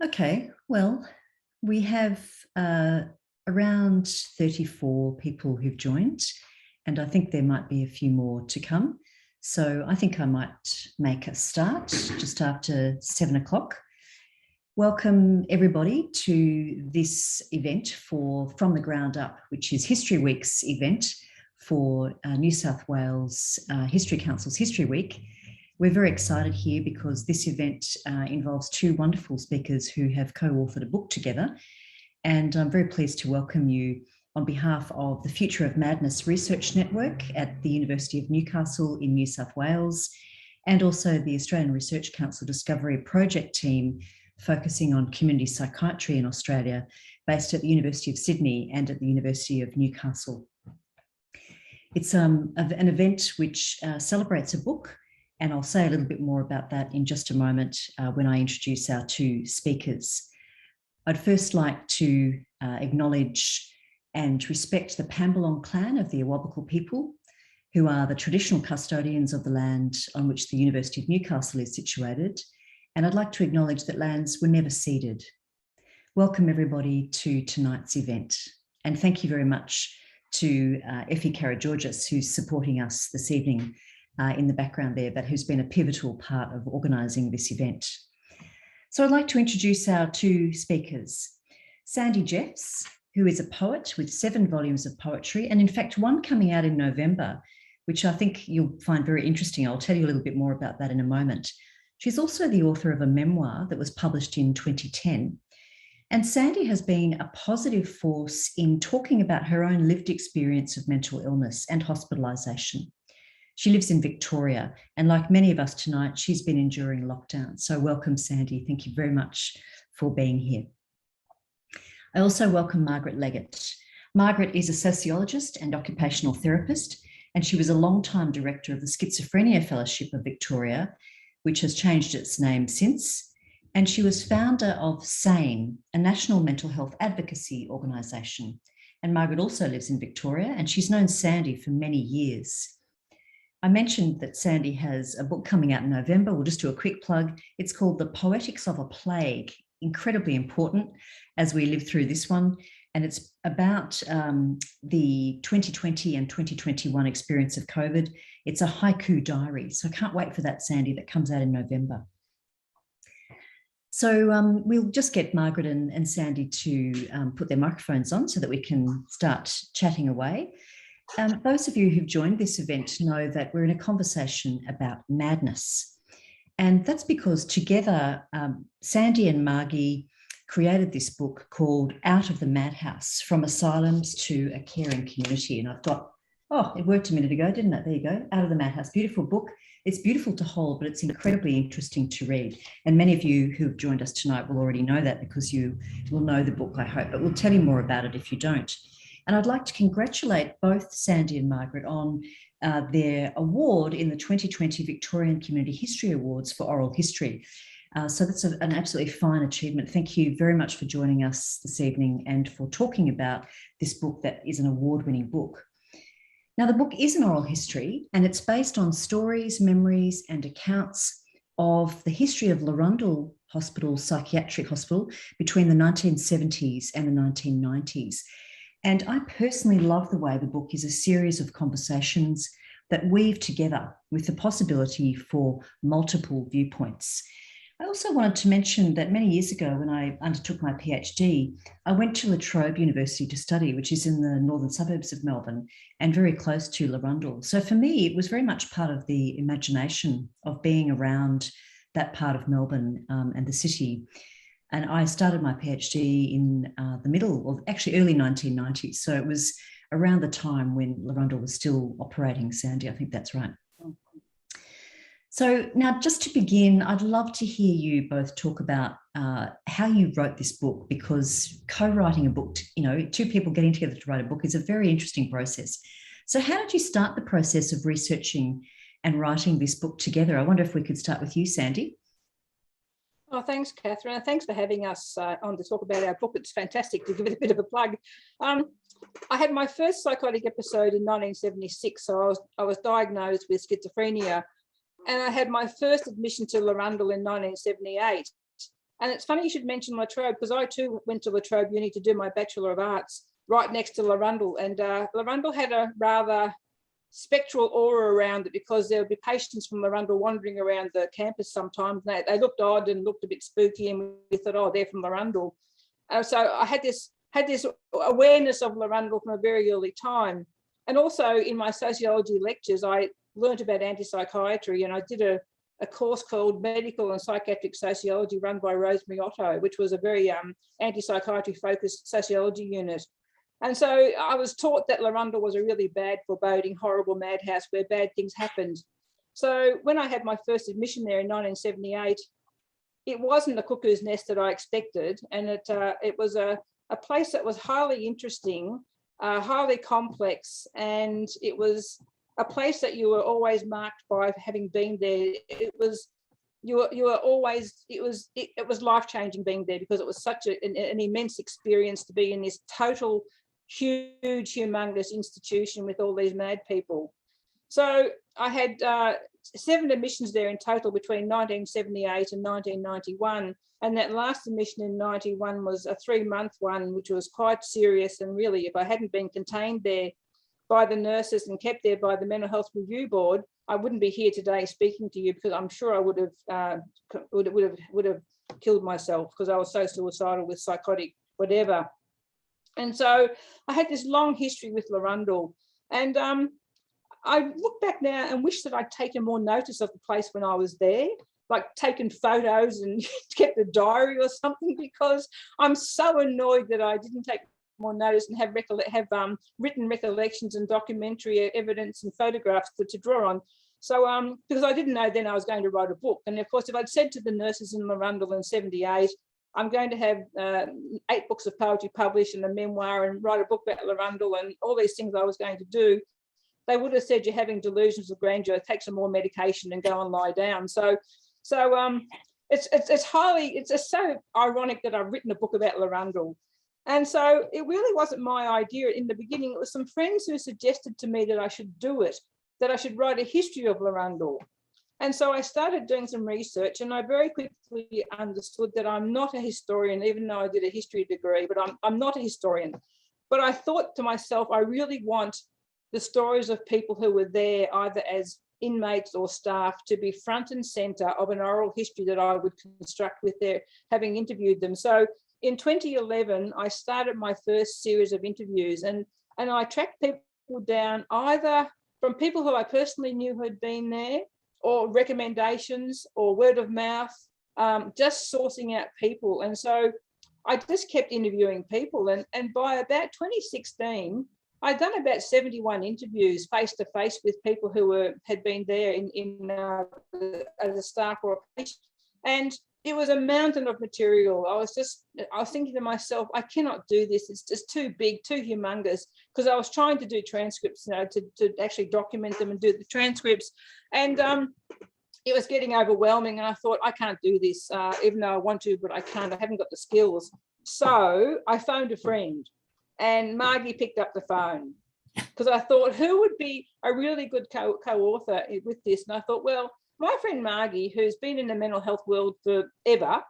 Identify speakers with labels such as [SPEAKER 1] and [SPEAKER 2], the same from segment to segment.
[SPEAKER 1] Okay, well, we have around 34 people who've joined, and I think there might be a few more to come. So I think I might make a start just after 7 o'clock. Welcome everybody to this event for From the Ground Up, which is History Week's event for New South Wales History Council's History Week. We're very excited here because this event involves two wonderful speakers who have co-authored a book together. And I'm very pleased to welcome you on behalf of the Future of Madness Research Network at the University of Newcastle in New South Wales, and also the Australian Research Council Discovery Project team focusing on community psychiatry in Australia, based at the University of Sydney and at the University of Newcastle. It's an event which celebrates a book, and I'll say a little bit more about that in just a moment when I introduce our two speakers. I'd first like to acknowledge and respect the Pambalong clan of the Awabakal people, who are the traditional custodians of the land on which the University of Newcastle is situated. And I'd like to acknowledge that lands were never ceded. Welcome everybody to tonight's event. And thank you very much to Effie Karageorgis, who's supporting us this evening in the background there, but who's been a pivotal part of organising this event. So I'd like to introduce our two speakers. Sandy Jeffs, who is a poet with 7 volumes of poetry, and in fact one coming out in November, which I think you'll find very interesting. I'll tell you a little bit more about that in a moment. She's also the author of a memoir that was published in 2010. And Sandy has been a positive force in talking about her own lived experience of mental illness and hospitalisation. She lives in Victoria, and like many of us tonight, she's been enduring lockdown. So welcome, Sandy. Thank you very much for being here. I also welcome Margaret Leggatt. Margaret is a sociologist and occupational therapist, and she was a long-time director of the Schizophrenia Fellowship of Victoria, which has changed its name since. And she was founder of SANE, a national mental health advocacy organisation. And Margaret also lives in Victoria, and she's known Sandy for many years. I mentioned that Sandy has a book coming out in November. We'll just do a quick plug. It's called The Poetics of a Plague, incredibly important as we live through this one. And it's about the 2020 and 2021 experience of COVID. It's a haiku diary. So I can't wait for that, Sandy, that comes out in November. So we'll just get Margaret and Sandy to put their microphones on so that we can start chatting away. Those of you who've joined this event know that we're in a conversation about madness. And that's because together, Sandy and Margie created this book called Out of the Madhouse, From Asylums to a Caring Community. And I've got, oh, it worked a minute ago, didn't it? There you go, Out of the Madhouse, beautiful book. It's beautiful to hold, but it's incredibly interesting to read. And many of you who've joined us tonight will already know that because you will know the book, I hope, but we'll tell you more about it if you don't. And I'd like to congratulate both Sandy and Margaret on their award in the 2020 Victorian Community History Awards for Oral History. So that's an absolutely fine achievement. Thank you very much for joining us this evening and for talking about this book that is an award-winning book. Now, the book is an oral history, and it's based on stories, memories, and accounts of the history of Larundel Psychiatric Hospital between the 1970s and the 1990s. And I personally love the way the book is a series of conversations that weave together with the possibility for multiple viewpoints. I also wanted to mention that many years ago when I undertook my PhD, I went to La Trobe University to study, which is in the northern suburbs of Melbourne and very close to Larundel. So for me, it was very much part of the imagination of being around that part of Melbourne and the city. And I started my PhD in the middle of actually early 1990s. So it was around the time when Larundel was still operating, Sandy, I think that's right. So now just to begin, I'd love to hear you both talk about how you wrote this book, because co-writing a book, two people getting together to write a book is a very interesting process. So how did you start the process of researching and writing this book together? I wonder if we could start with you, Sandy.
[SPEAKER 2] Oh, thanks, Catherine. Thanks for having us on to talk about our book. It's fantastic to give it a bit of a plug. I had my first psychotic episode in 1976. So I was diagnosed with schizophrenia, and I had my first admission to Larundel in 1978. And it's funny you should mention La Trobe, because I too went to La Trobe Uni to do my Bachelor of Arts right next to Larundel. And Larundel had a rather spectral aura around it, because there would be patients from Larundel wandering around the campus sometimes. They looked odd and looked a bit spooky, and we thought, oh, they're from Larundel. So I had this awareness of Larundel from a very early time. And also in my sociology lectures, I learned about anti-psychiatry, and I did a course called Medical and Psychiatric Sociology run by Rosemary Otto, which was a very anti-psychiatry focused sociology unit. And so I was taught that Larundel was a really bad, foreboding, horrible madhouse where bad things happened. So when I had my first admission there in 1978, it wasn't the cuckoo's nest that I expected. And it was a place that was highly interesting, highly complex, and it was a place that you were always marked by having been there. It was life-changing being there, because it was such an immense experience to be in this total huge, humongous institution with all these mad people. So I had 7 admissions there in total between 1978 and 1991. And that last admission in 91 was a 3-month one, which was quite serious. And really, if I hadn't been contained there by the nurses and kept there by the Mental Health Review Board, I wouldn't be here today speaking to you, because I'm sure I would have killed myself, because I was so suicidal with psychotic whatever. And so I had this long history with Larundel. And I look back now and wish that I'd taken more notice of the place when I was there, like taken photos and kept a diary or something, because I'm so annoyed that I didn't take more notice and have written recollections and documentary evidence and photographs to draw on. So because I didn't know then I was going to write a book. And of course, if I'd said to the nurses in Larundel in 78, I'm going to have 8 books of poetry published and a memoir and write a book about Larundel and all these things I was going to do, they would have said, you're having delusions of grandeur, take some more medication and go and lie down. So it's just so ironic that I've written a book about Larundel. And so it really wasn't my idea in the beginning. It was some friends who suggested to me that I should do it, that I should write a history of Larundel. And so I started doing some research, and I very quickly understood that I'm not a historian, even though I did a history degree, but I'm not a historian. But I thought to myself, I really want the stories of people who were there, either as inmates or staff, to be front and centre of an oral history that I would construct with their having interviewed them. So in 2011, I started my first series of interviews, and I tracked people down either from people who I personally knew who had been there, or recommendations, or word of mouth, just sourcing out people. And so I just kept interviewing people. And by about 2016, I'd done about 71 interviews face-to-face with people who had been there as a staff or a patient. And it was a mountain of material. I was thinking to myself, I cannot do this. It's just too big, too humongous, because I was trying to do transcripts, to actually document them and do the transcripts. And it was getting overwhelming. And I thought, I can't do this, even though I want to, but I can't. I haven't got the skills. So I phoned a friend, and Margie picked up the phone, because I thought, who would be a really good co-author with this? And I thought, well, my friend Margie, who's been in the mental health world forever,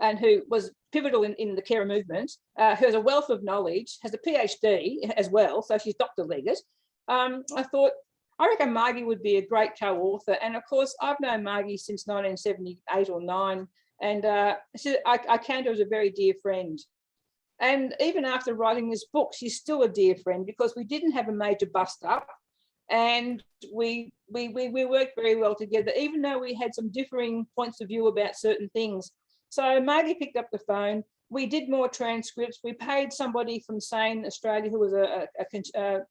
[SPEAKER 2] and who was pivotal in the carer movement, who has a wealth of knowledge, has a PhD as well, so she's Dr. Leggatt. I thought, I reckon Margie would be a great co-author. And of course, I've known Margie since 1978 or 9, and I count her as a very dear friend. And even after writing this book, she's still a dear friend, because we didn't have a major bust up, and we worked very well together, even though we had some differing points of view about certain things. So Margie picked up the phone. We did more transcripts. We paid somebody from Sane Australia, who was a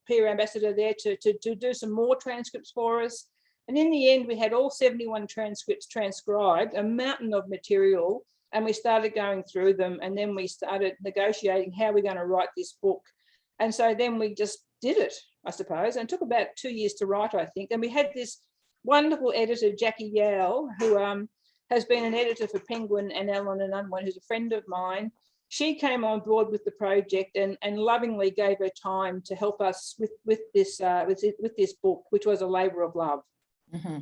[SPEAKER 2] peer ambassador there, to do some more transcripts for us. And in the end, we had all 71 transcripts transcribed, a mountain of material, and we started going through them. And then we started negotiating how we're going to write this book. And so then we just did it, I suppose, and it took about 2 years to write, I think. And we had this wonderful editor, Jackie Yao, who has been an editor for Penguin and Ellen and Unwin, who's a friend of mine. She came on board with the project and lovingly gave her time to help us with this book, which was a labour of love.
[SPEAKER 3] Mm-hmm.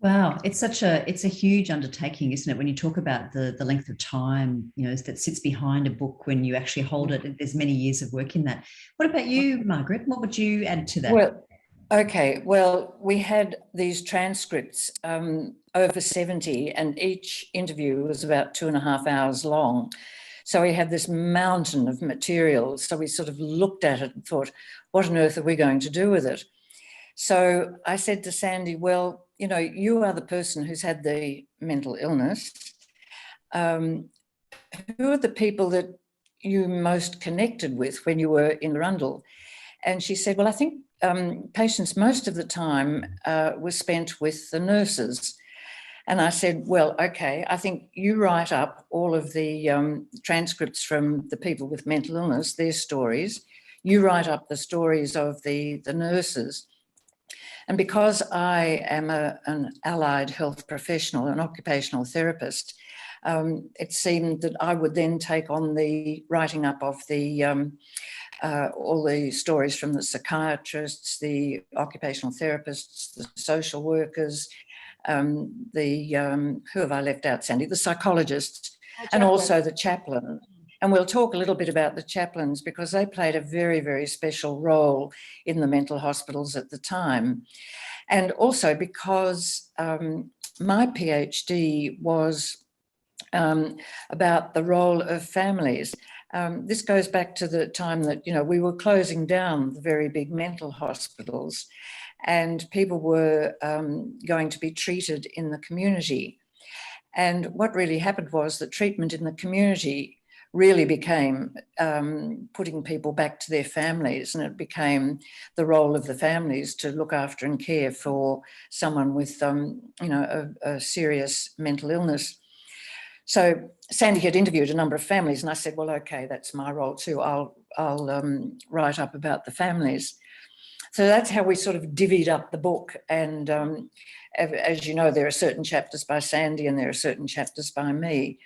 [SPEAKER 1] Wow, it's a huge undertaking, isn't it? When you talk about the length of time, that sits behind a book when you actually hold it. There's many years of work in that. What about you, Margaret? What would you add to that?
[SPEAKER 3] Well, okay. Well, we had these transcripts, over 70, and each interview was about 2.5 hours long. So we had this mountain of material. So we sort of looked at it and thought, what on earth are we going to do with it? So I said to Sandy, well, you are the person who's had the mental illness. Who are the people that you most connected with when you were in Rundle? And she said, well, I think patients most of the time were spent with the nurses. And I said, well, okay, I think you write up all of the transcripts from the people with mental illness, their stories. You write up the stories of the nurses. And because I am an allied health professional, an occupational therapist, it seemed that I would then take on the writing up of the all the stories from the psychiatrists, the occupational therapists, the social workers, who have I left out, Sandy? The psychologists, and also the chaplain. And we'll talk a little bit about the chaplains because they played a very, very special role in the mental hospitals at the time. And also because my PhD was about the role of families. This goes back to the time that, we were closing down the very big mental hospitals and people were going to be treated in the community. And what really happened was that treatment in the community really became putting people back to their families, and it became the role of the families to look after and care for someone with, a serious mental illness. So Sandy had interviewed a number of families, and I said, well, okay, that's my role too. I'll write up about the families. So that's how we sort of divvied up the book. And as you know, there are certain chapters by Sandy and there are certain chapters by me,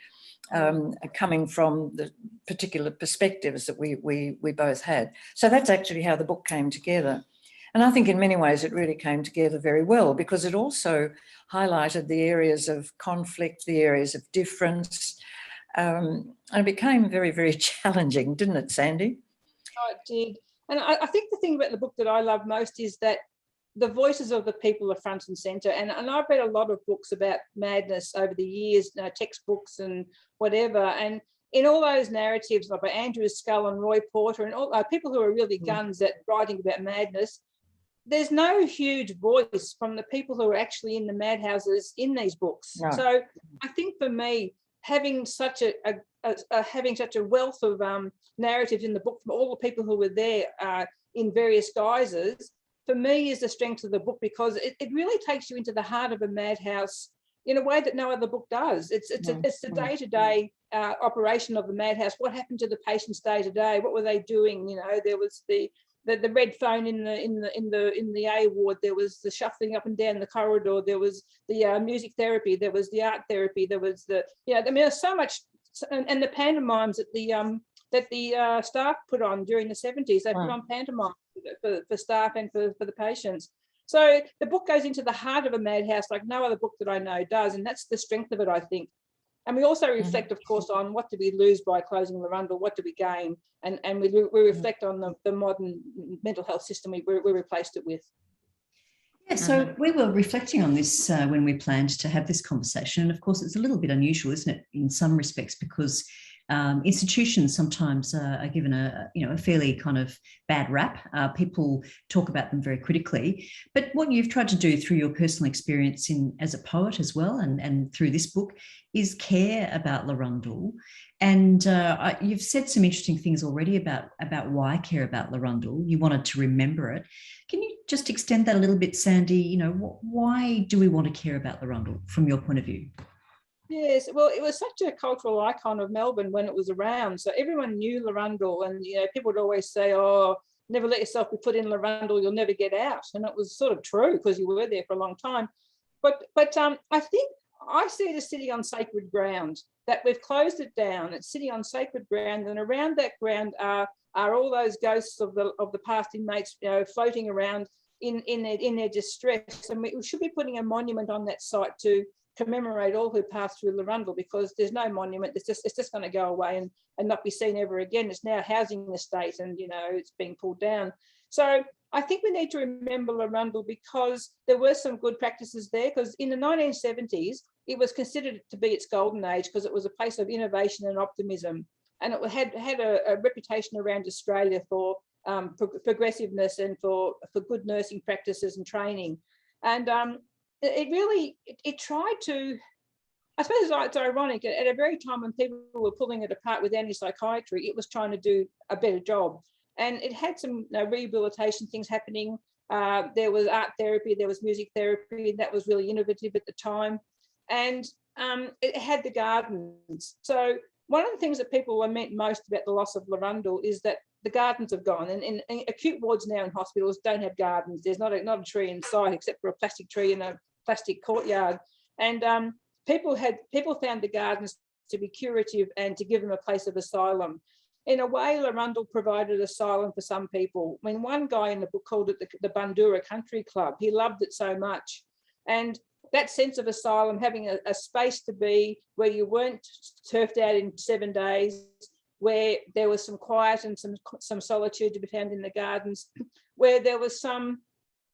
[SPEAKER 3] coming from the particular perspectives that we both had. So that's actually how the book came together. And I think in many ways it really came together very well because it also highlighted the areas of conflict, the areas of difference. And it became very, very challenging, didn't it, Sandy?
[SPEAKER 2] Oh, it did. And I think the thing about the book that I love most is that the voices of the people are front and centre. And I've read a lot of books about madness over the years, textbooks and whatever. And in all those narratives, like by Andrew Scull and Roy Porter and all people who are really guns at writing about madness, there's no huge voice from the people who are actually in the madhouses in these books. No. So I think for me, having such a wealth of narratives in the book from all the people who were there in various guises, for me is the strength of the book because it really takes you into the heart of a madhouse in a way that no other book does. It's the day-to-day operation of the madhouse. What happened to the patients day to day? What were they doing? There was the red phone in the A ward. There was the shuffling up and down the corridor. There was the music therapy. There was the art therapy. There was there's so much, and the pantomimes that the staff put on during the 70s. They put on pantomime for staff and for the patients. So the book goes into the heart of a madhouse like no other book that I know does, and that's the strength of it, I think. And we also reflect, of course, on what did we lose by closing Larundel, what did we gain, and we reflect on the modern mental health system we replaced it with.
[SPEAKER 1] Yeah, so we were reflecting on this when we planned to have this conversation. And of course, it's a little bit unusual, isn't it, in some respects, because institutions sometimes are given a fairly kind of bad rap. People talk about them very critically. But what you've tried to do through your personal experience as a poet as well, and through this book, is care about Larundel. And you've said some interesting things already about why care about Larundel. You wanted to remember it. Can you just extend that a little bit, Sandy? Why do we want to care about Larundel from your point of view?
[SPEAKER 2] Yes, well, it was such a cultural icon of Melbourne when it was around. So everyone knew Larundel, and people would always say, "Oh, never let yourself be put in Larundel; you'll never get out." And it was sort of true because you were there for a long time. But I think I see it as sitting on sacred ground. That we've closed it down. It's sitting on sacred ground, and around that ground are all those ghosts of the past inmates, floating around in their distress. And we should be putting a monument on that site to commemorate all who passed through Larundel, because there's no monument. It's just going to go away and not be seen ever again. It's now housing estate, and it's being pulled down. So I think we need to remember Larundel, because there were some good practices there, because in the 1970s, it was considered to be its golden age, because it was a place of innovation and optimism. And it had a reputation around Australia for progressiveness and for good nursing practices and training. And it tried to, I suppose it's ironic, at a very time when people were pulling it apart with anti-psychiatry, it was trying to do a better job. And it had some rehabilitation things happening. There was art therapy, there was music therapy, that was really innovative at the time. And it had the gardens. So one of the things that people lament most about the loss of Larundel is that the gardens have gone. And acute wards now in hospitals don't have gardens. There's not a tree in sight except for a plastic tree in a plastic courtyard. And people found the gardens to be curative and to give them a place of asylum. In a way, Larundel provided asylum for some people. I mean, one guy in the book called it the Bundoora Country Club. He loved it so much. And that sense of asylum, having a space to be where you weren't turfed out in 7 days, where there was some quiet and some solitude to be found in the gardens, where there was some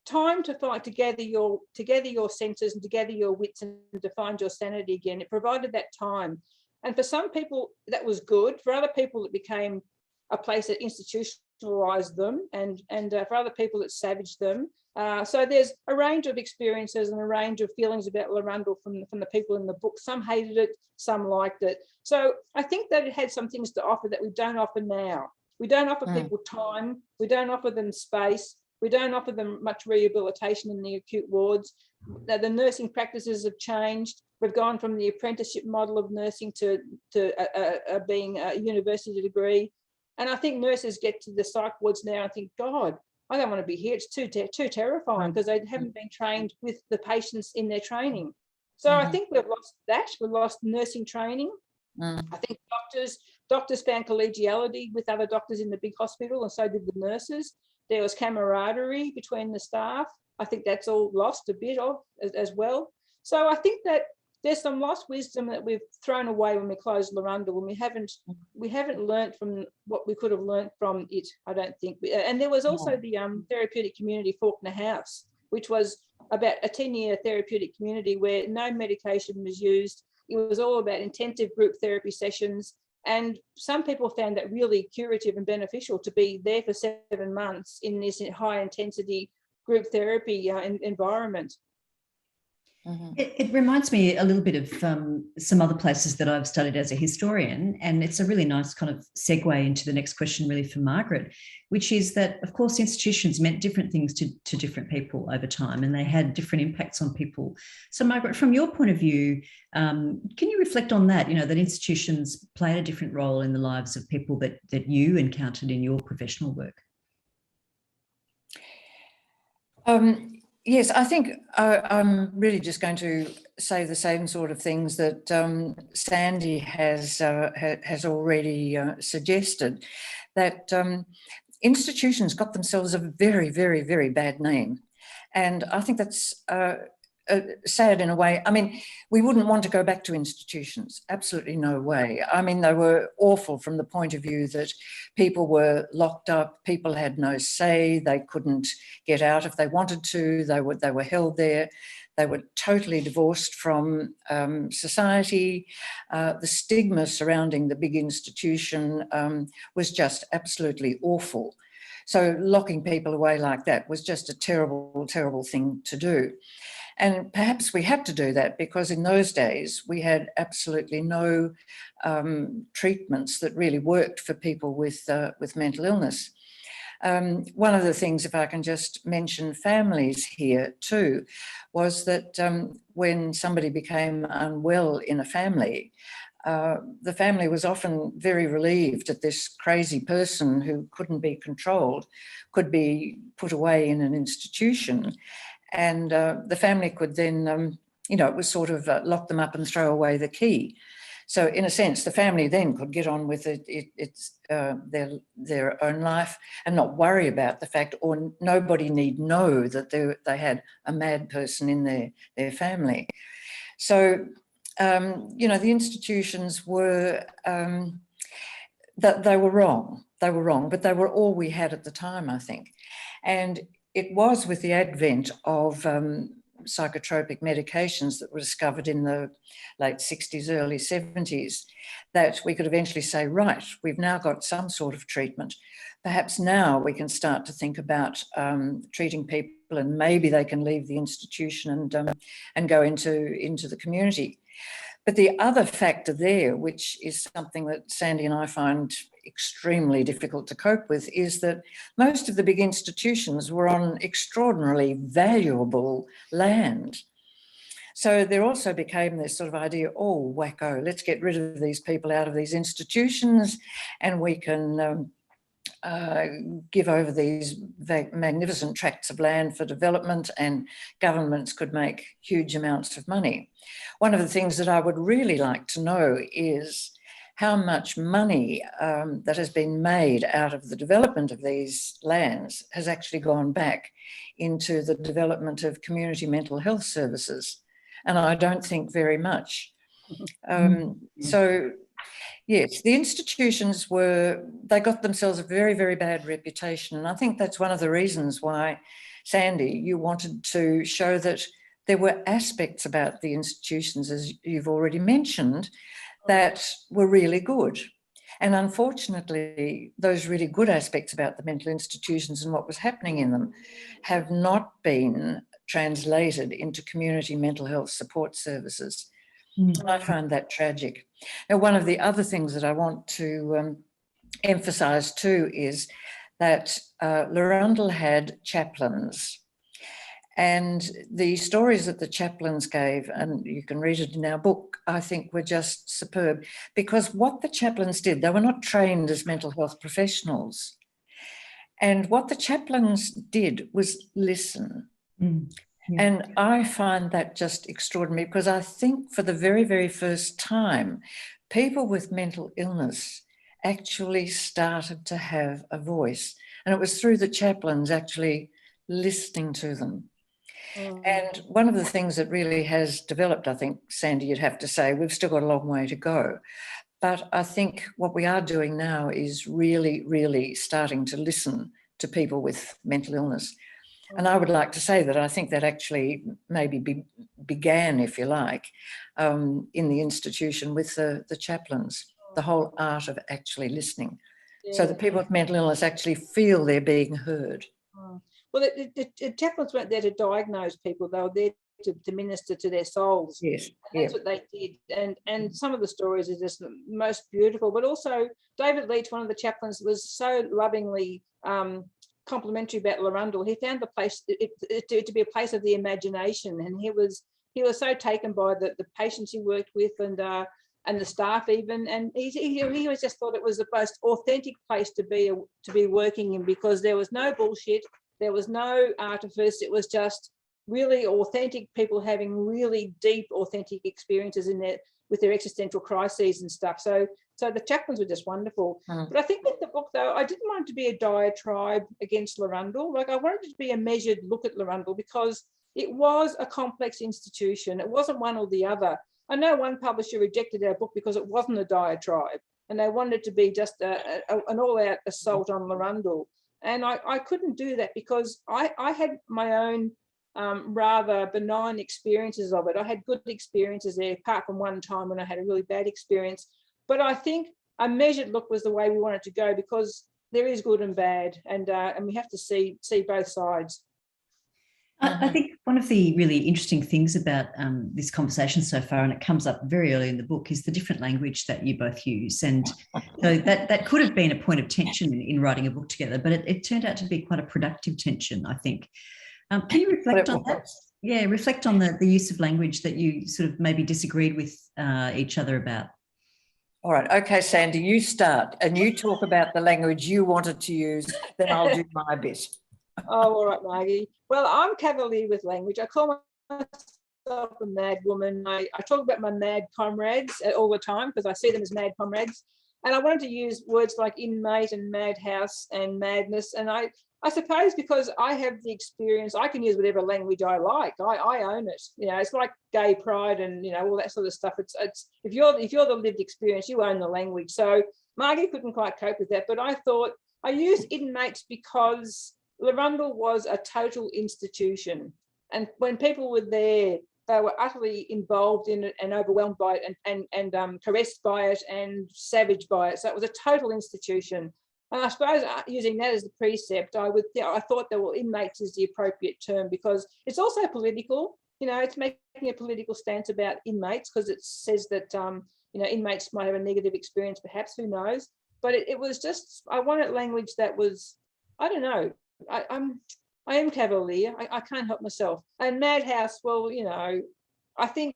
[SPEAKER 2] time to gather your senses and to gather your wits and to find your sanity again. It provided that time. And for some people, that was good. For other people, it became a place that institutionalized them, and for other people, it savaged them. So there's a range of experiences and a range of feelings about Larundel from the people in the book. Some hated it, some liked it. So I think that it had some things to offer that we don't offer now. We don't offer people time. We don't offer them space. We don't offer them much rehabilitation in the acute wards. The nursing practices have changed. We've gone from the apprenticeship model of nursing to being a university degree. And I think nurses get to the psych wards now and think, God, I don't want to be here. It's too terrifying, because they haven't been trained with the patients in their training. So I think we've lost that. We've lost nursing training. I think doctors found collegiality with other doctors in the big hospital, and so did the nurses. There was camaraderie between the staff. I think that's all lost a bit of as well. So I think that there's some lost wisdom that we've thrown away when we closed Larundel, and we haven't learnt from what we could have learnt from it, I don't think. And there was also the therapeutic community Faulkner House, which was about a 10-year therapeutic community where no medication was used. It was all about intensive group therapy sessions. And some people found that really curative and beneficial, to be there for 7 months in this high intensity group therapy environment.
[SPEAKER 1] It reminds me a little bit of some other places that I've studied as a historian, and it's a really nice kind of segue into the next question really for Margaret, which is that, of course, institutions meant different things to different people over time, and they had different impacts on people. So Margaret, from your point of view, can you reflect on that, that institutions played a different role in the lives of people that you encountered in your professional work?
[SPEAKER 3] Yes, I think I'm really just going to say the same sort of things that Sandy has already suggested, that institutions got themselves a very, very, very bad name. And I think that's sad in a way. I mean, we wouldn't want to go back to institutions, absolutely no way. I mean, they were awful from the point of view that people were locked up, people had no say, they couldn't get out if they wanted to, they were held there, they were totally divorced from society. The stigma surrounding the big institution was just absolutely awful. So locking people away like that was just a terrible, terrible thing to do. And perhaps we had to do that because in those days we had absolutely no treatments that really worked for people with mental illness. One of the things, if I can just mention families here too, was that when somebody became unwell in a family, the family was often very relieved that this crazy person who couldn't be controlled could be put away in an institution. And the family could then, it was sort of lock them up and throw away the key. So in a sense, the family then could get on with their own life and not worry about the fact, or nobody need know that they had a mad person in their family. So, the institutions were, that they were wrong. They were wrong, but they were all we had at the time, I think. And it was with the advent of psychotropic medications that were discovered in the late 60s, early 70s, that we could eventually say, right, we've now got some sort of treatment. Perhaps now we can start to think about treating people, and maybe they can leave the institution and go into the community. But the other factor there, which is something that Sandy and I find extremely difficult to cope with, is that most of the big institutions were on extraordinarily valuable land. So there also became this sort of idea, oh, wacko, let's get rid of these people out of these institutions, and we can give over these magnificent tracts of land for development, and governments could make huge amounts of money. One of the things that I would really like to know is how much money that has been made out of the development of these lands has actually gone back into the development of community mental health services. And I don't think very much. So, yes, the institutions they got themselves a very, very bad reputation. And I think that's one of the reasons why, Sandy, you wanted to show that there were aspects about the institutions, as you've already mentioned, that were really good. And unfortunately, those really good aspects about the mental institutions and what was happening in them have not been translated into community mental health support services. And I find that tragic. Now, one of the other things that I want to emphasise too is that Larundel had chaplains, and the stories that the chaplains gave, and you can read it in our book, I think were just superb, because what the chaplains did, they were not trained as mental health professionals. And what the chaplains did was listen. Yeah. And I find that just extraordinary, because I think for the very, very first time, people with mental illness actually started to have a voice. And it was through the chaplains actually listening to them. And one of the things that really has developed, I think, Sandy, you'd have to say, we've still got a long way to go. But I think what we are doing now is really, really starting to listen to people with mental illness. And I would like to say that I think that actually maybe began, if you like, in the institution with the chaplains, the whole art of actually listening. Yeah. So that people with mental illness actually feel they're being heard.
[SPEAKER 2] Well, the chaplains weren't there to diagnose people, they were there to minister to their souls.
[SPEAKER 3] Yes.
[SPEAKER 2] And that's what they did. And some of the stories are just the most beautiful. But also, David Leach, one of the chaplains, was so lovingly complimentary about Larundel. He found the place to be a place of the imagination, and he was so taken by the patients he worked with and the staff even, and he always just thought it was the most authentic place to be working in, because there was no bullshit, there was no artifice, it was just really authentic people having really deep authentic experiences with their existential crises and stuff. So the chaplains were just wonderful. But I think with the book, though, I didn't want it to be a diatribe against Larundel. Like, I wanted it to be a measured look at Larundel, because it was a complex institution. It wasn't one or the other. I know one publisher rejected our book because it wasn't a diatribe, and they wanted it to be just an all-out assault on Larundel. And I couldn't do that, because I had my own rather benign experiences of it. I had good experiences there, apart from one time when I had a really bad experience. But I think a measured look was the way we wanted to go, because there is good and bad, and we have to see both sides.
[SPEAKER 1] I think one of the really interesting things about this conversation so far, and it comes up very early in the book, is the different language that you both use. And so that could have been a point of tension in writing a book together, but it turned out to be quite a productive tension, I think. Can you reflect on that? Yeah, reflect on the use of language that you sort of maybe disagreed with each other about.
[SPEAKER 3] All right. Okay, Sandy, you start and you talk about the language you wanted to use, then I'll do my bit.
[SPEAKER 2] Oh, all right, Margie. Well, I'm cavalier with language. I call myself myself a mad woman. I talk about my mad comrades all the time because I see them as mad comrades. And I wanted to use words like inmate and madhouse and madness. And I suppose because I have the experience, I can use whatever language I like. I own it. You know, it's like gay pride and, you know, all that sort of stuff. It's if you're the lived experience, you own the language. So Margie couldn't quite cope with that, but I thought I used inmates because Larundel was a total institution. And when people were there, they were utterly involved in it and overwhelmed by it and caressed by it and savaged by it. So it was a total institution. And I suppose using that as the precept, I thought that, well, inmates is the appropriate term because it's also political. You know, it's making a political stance about inmates because it says that, you know, inmates might have a negative experience, perhaps, who knows. But it was just, I wanted language that was, I don't know, I am cavalier. I can't help myself. And madhouse, well, you know, I think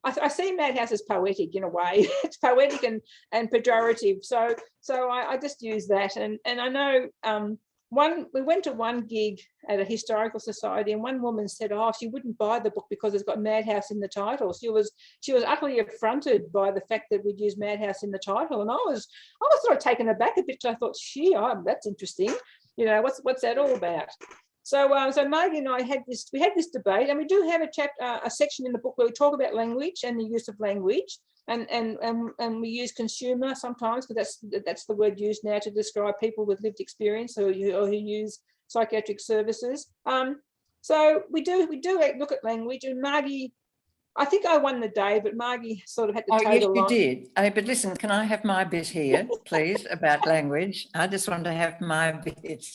[SPEAKER 2] I see madhouse as poetic in a way. It's poetic and pejorative. So I just use that. And I know we went to one gig at a historical society, and one woman said, "Oh, she wouldn't buy the book because it's got madhouse in the title." She was utterly affronted by the fact that we'd use madhouse in the title, and I was sort of taken aback a bit. I thought, that's interesting. You know, what's that all about? So Margie and I had this debate, and we do have a section in the book where we talk about language and the use of language, and we use consumer sometimes because that's the word used now to describe people with lived experience or who use psychiatric services. So we do look at language, and Margie, I think I won the day, but Margie sort of had to toe the line.
[SPEAKER 3] Oh, yes, you did. But listen, can I have my bit here, please, about language? I just want to have my bit.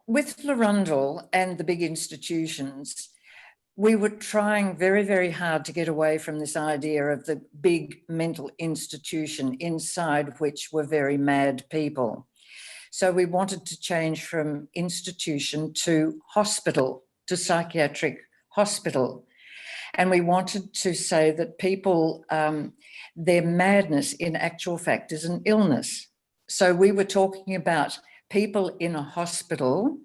[SPEAKER 3] With Larundel and the big institutions, we were trying very, very hard to get away from this idea of the big mental institution inside which were very mad people. So we wanted to change from institution to hospital, to psychiatric hospital. And we wanted to say that people, their madness in actual fact is an illness. So we were talking about people in a hospital,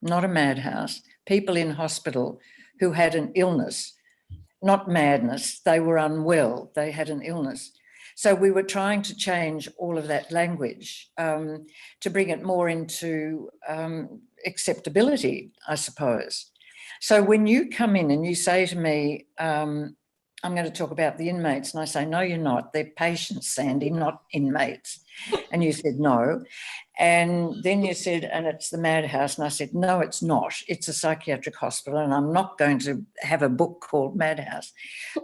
[SPEAKER 3] not a madhouse, people in hospital who had an illness, not madness. They were unwell, they had an illness. So we were trying to change all of that language to bring it more into acceptability, I suppose. So when you come in and you say to me, I'm going to talk about the inmates, and I say, no, you're not. They're patients, Sandy, not inmates. And you said, no. And then you said, and it's the madhouse. And I said, no, it's not. It's a psychiatric hospital, and I'm not going to have a book called Madhouse.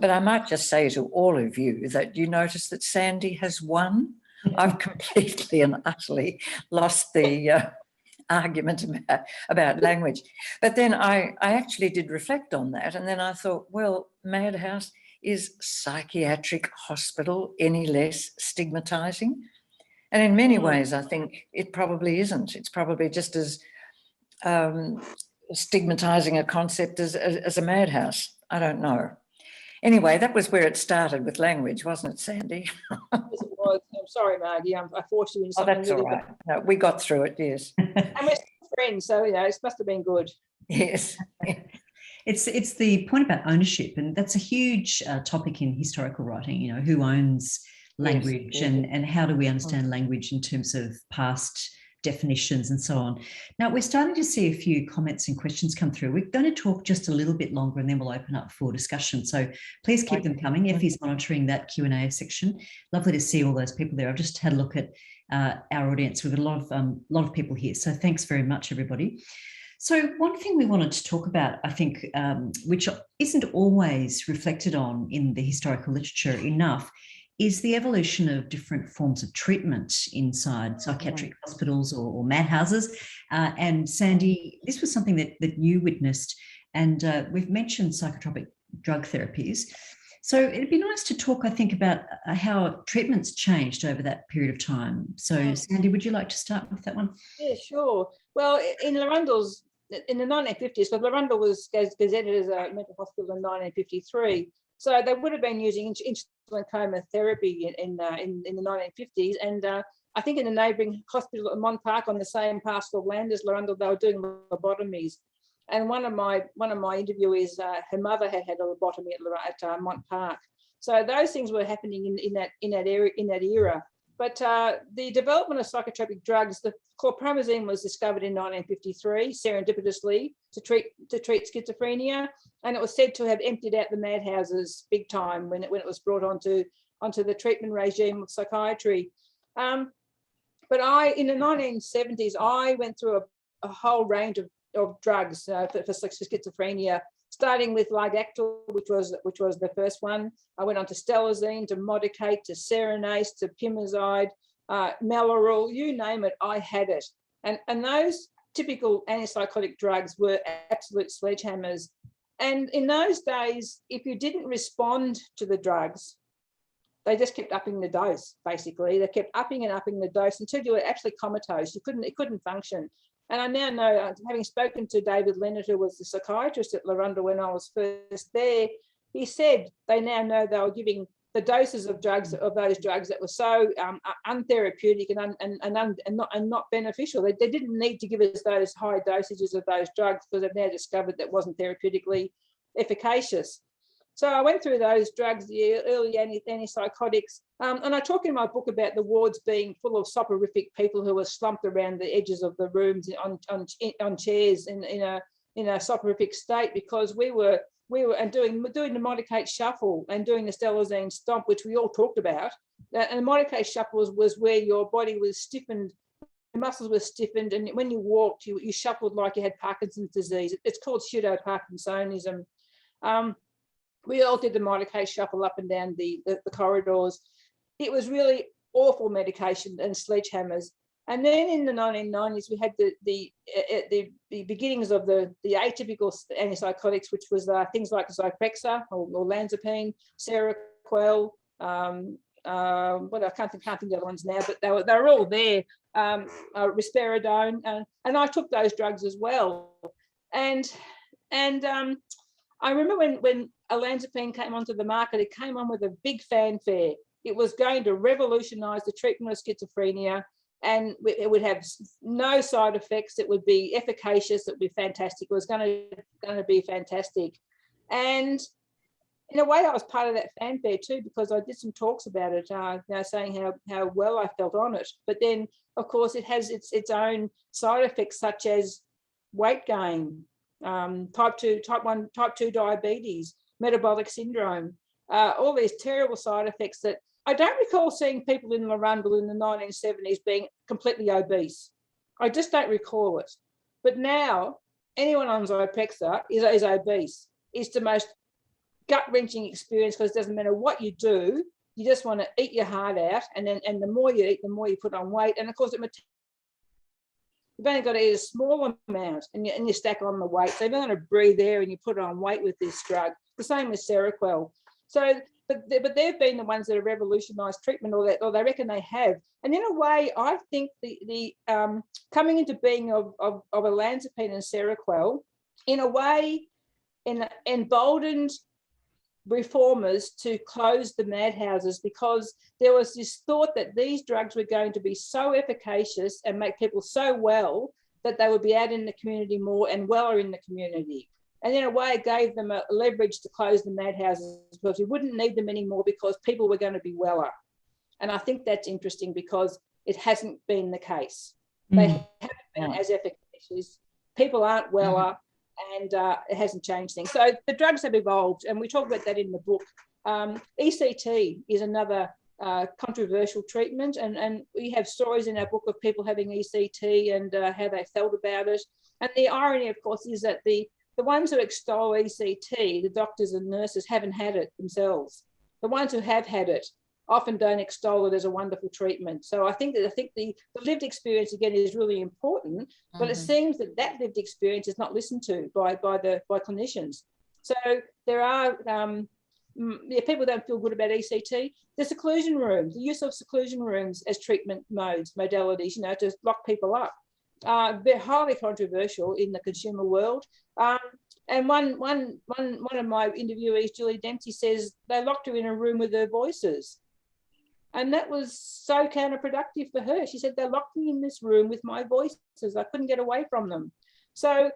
[SPEAKER 3] But I might just say to all of you that you notice that Sandy has won. I've completely and utterly lost the argument about language. But then I actually did reflect on that. And then I thought, well, madhouse, is psychiatric hospital any less stigmatizing? And in many ways, I think it probably isn't. It's probably just as stigmatizing a concept as a madhouse. I don't know. Anyway, that was where it started with language, wasn't it, Sandy?
[SPEAKER 2] Yes, it was. I'm sorry, Margie. I forced you into something.
[SPEAKER 3] Oh, that's all right. No, we got through it, yes.
[SPEAKER 2] And we're still friends, so, you know, it must have been good.
[SPEAKER 3] Yes.
[SPEAKER 1] It's the point about ownership, and that's a huge topic in historical writing, you know, who owns language, yes, and how do we understand language in terms of past definitions and so on. Now, we're starting to see a few comments and questions come through. We're going to talk just a little bit longer and then we'll open up for discussion. So please keep them coming. Effie's monitoring that Q&A section. Lovely to see all those people there. I've just had a look at our audience. We've got a lot of people here. So thanks very much, everybody. So one thing we wanted to talk about, I think, which isn't always reflected on in the historical literature enough, is the evolution of different forms of treatment inside psychiatric hospitals or madhouses. And Sandy, this was something that you witnessed, and we've mentioned psychotropic drug therapies. So it'd be nice to talk, I think, about how treatments changed over that period of time. So Sandy, would you like to start with that one?
[SPEAKER 2] Yeah, sure. Well, in Larundel's, in the 1950s, because Larundel was gazetted as a mental hospital in 1953, so they would have been using insulin coma therapy in the 1950s, and I think in the neighbouring hospital at Mont Park on the same parcel of land as Larundel, they were doing lobotomies. And one of my interviewees, her mother had a lobotomy at Mont Park. So those things were happening in that era. But the development of psychotropic drugs, the chlorpromazine was discovered in 1953, serendipitously, to treat schizophrenia, and it was said to have emptied out the madhouses big time when it was brought onto the treatment regime of psychiatry. But in the 1970s, I went through a whole range of drugs for schizophrenia, starting with Ligactyl, which was the first one. I went on to Stelazine, to Modicate, to Serenase, to Pimozide, Malorol, you name it, I had it. And those typical antipsychotic drugs were absolute sledgehammers. And in those days, if you didn't respond to the drugs, they just kept upping the dose, basically. They kept upping and upping the dose until you were actually comatose. It couldn't function. And I now know, having spoken to David Leonard, who was the psychiatrist at Larundel when I was first there, he said they now know they were giving the doses of those drugs that were so untherapeutic and not beneficial. They didn't need to give us those high dosages of those drugs because they've now discovered that wasn't therapeutically efficacious. So I went through those drugs, the early antipsychotics, and I talk in my book about the wards being full of soporific people who were slumped around the edges of the rooms on chairs in a soporific state, because we were doing the Modicate shuffle and doing the Stelazine stomp, which we all talked about. And the Modicate shuffle was where your body was stiffened, the muscles were stiffened, and when you walked, you shuffled like you had Parkinson's disease. It's called pseudo-Parkinsonism. We all did the Modicate shuffle up and down the corridors. It was really awful medication and sledgehammers. And then in the 1990s, we had the beginnings of the atypical antipsychotics, which was things like Zyprexa or Olanzapine, Seroquel, I can't think of the other ones now, but they were all there. Risperidone, and I took those drugs as well. And I remember when Olanzapine came onto the market, it came on with a big fanfare. It was going to revolutionise the treatment of schizophrenia, and it would have no side effects. It would be efficacious. It would be fantastic. It was going to be fantastic. And in a way, I was part of that fanfare too, because I did some talks about it, saying how well I felt on it. But then, of course, it has its own side effects, such as weight gain, type 2 diabetes, metabolic syndrome, all these terrible side effects that I don't recall seeing people in Larundel in the 1970s being completely obese. I just don't recall it. But now, anyone on Zyprexa is obese. It's the most gut-wrenching experience, because it doesn't matter what you do, you just want to eat your heart out, and the more you eat, the more you put on weight. And of course, you've only got to eat a small amount, and you stack on the weight. So you're going to breathe air and you put on weight with this drug. The same with Seroquel. So, but they've been the ones that have revolutionised treatment, or they reckon they have. And in a way, I think the coming into being of Olanzapine and Seroquel, in a way, emboldened reformers to close the madhouses, because there was this thought that these drugs were going to be so efficacious and make people so well that they would be out in the community more and weller in the community. And in a way, it gave them a leverage to close the madhouses, because we wouldn't need them anymore because people were going to be weller. And I think that's interesting, because it hasn't been the case. They haven't been as efficacious. People aren't weller. And it hasn't changed things. So the drugs have evolved, and we talk about that in the book. ECT is another controversial treatment, and we have stories in our book of people having ECT and how they felt about it. And the irony, of course, is that the ones who extol ECT, the doctors and nurses, haven't had it themselves. The ones who have had it often don't extol it as a wonderful treatment. So I think the lived experience, again, is really important, but it seems that lived experience is not listened to by clinicians. So there are people don't feel good about ECT. The seclusion rooms, the use of seclusion rooms as treatment modalities, to lock people up. They're highly controversial in the consumer world. And one of my interviewees, Julie Dempsey, says they locked her in a room with her voices. And that was so counterproductive for her. She said, they locked me in this room with my voices. I couldn't get away from them. So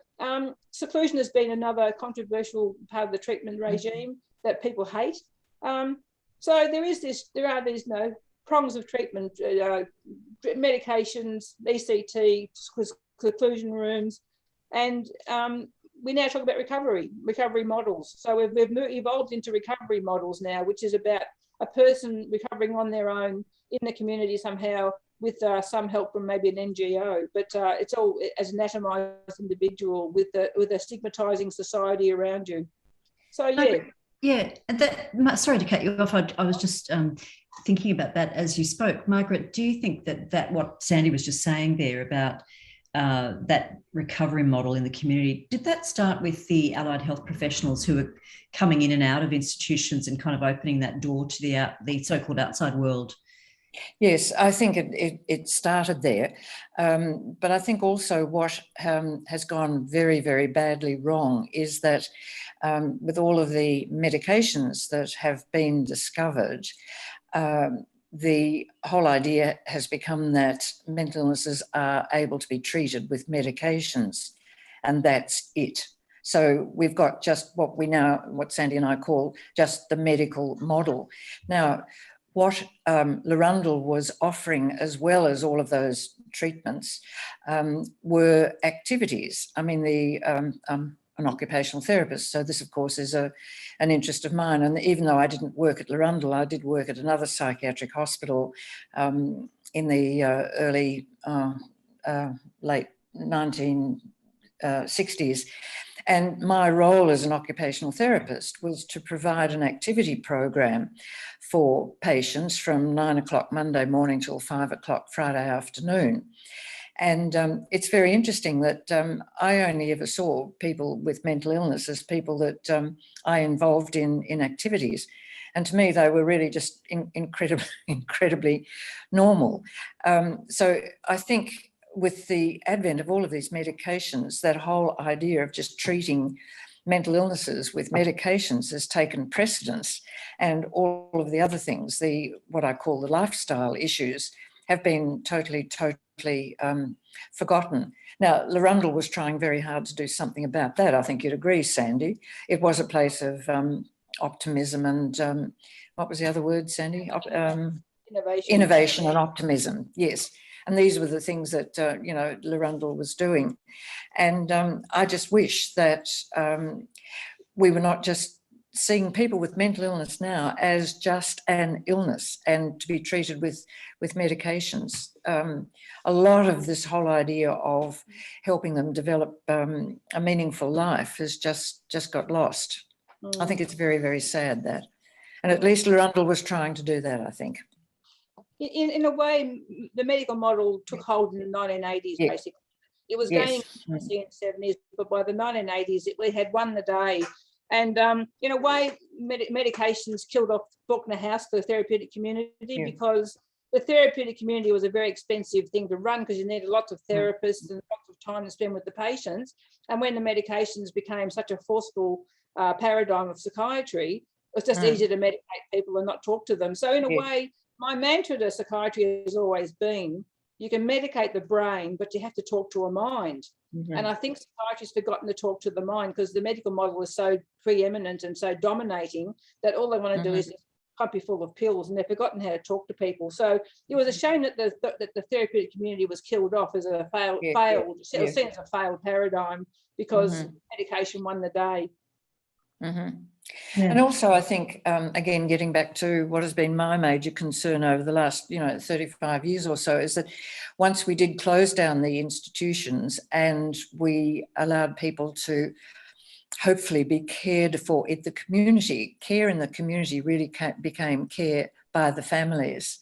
[SPEAKER 2] seclusion has been another controversial part of the treatment regime that people hate. So there are these prongs of treatment, medications, ECT, seclusion rooms, and we now talk about recovery models. So we've evolved into recovery models now, which is about a person recovering on their own in the community somehow with some help from maybe an NGO, but it's all as an atomised individual with a stigmatising society around you. So yeah.
[SPEAKER 1] Yeah, sorry to cut you off. I was just thinking about that as you spoke. Margaret, do you think that what Sandy was just saying there about that recovery model in the community, did that start with the allied health professionals who are coming in and out of institutions and kind of opening that door to the so-called outside world?
[SPEAKER 3] Yes, I think it started there. But I think also what has gone very, very badly wrong is that with all of the medications that have been discovered, the whole idea has become that mental illnesses are able to be treated with medications, and that's it. So we've got just what Sandy and I call just the medical model. Now, what Larundel was offering, as well as all of those treatments, were activities. I mean, I'm an occupational therapist, so this, of course, is an interest of mine. And even though I didn't work at Larundel, I did work at another psychiatric hospital in the late 1960s. And my role as an occupational therapist was to provide an activity program for patients from 9 o'clock Monday morning till 5 o'clock Friday afternoon. And it's very interesting that I only ever saw people with mental illness as people that I involved in activities. And to me, they were really just incredibly normal. So I think with the advent of all of these medications, that whole idea of just treating mental illnesses with medications has taken precedence, and all of the other things, what I call the lifestyle issues, have been totally forgotten. Now, Larundel was trying very hard to do something about that. I think you'd agree, Sandy. It was a place of optimism and what was the other word, Sandy? Innovation and optimism, yes. And these were the things that, Larundel was doing. And I just wish that we were not just seeing people with mental illness now as just an illness and to be treated with medications. A lot of this whole idea of helping them develop a meaningful life has just got lost. I think it's very, very sad that. And at least Larundel was trying to do that, I think.
[SPEAKER 2] In a way, the medical model took hold in the 1980s, basically. It was gaining in the 70s, but by the 1980s, we had won the day. And in a way, medications killed off Faulkner House for the therapeutic community because the therapeutic community was a very expensive thing to run because you needed lots of therapists and lots of time to spend with the patients. And when the medications became such a forceful paradigm of psychiatry, it was just easier to medicate people and not talk to them. So in a way, my mantra to psychiatry has always been, you can medicate the brain, but you have to talk to a mind. And I think psychiatry's forgotten to talk to the mind because the medical model is so preeminent and so dominating that all they want to do is pump you full of pills, and they've forgotten how to talk to people. So it was a shame that the therapeutic community was killed off as a seen as a failed paradigm because medication won the day.
[SPEAKER 3] And also, I think, again, getting back to what has been my major concern over the last, 35 years or so, is that once we did close down the institutions and we allowed people to hopefully be cared for at the community, care in the community really became care by the families.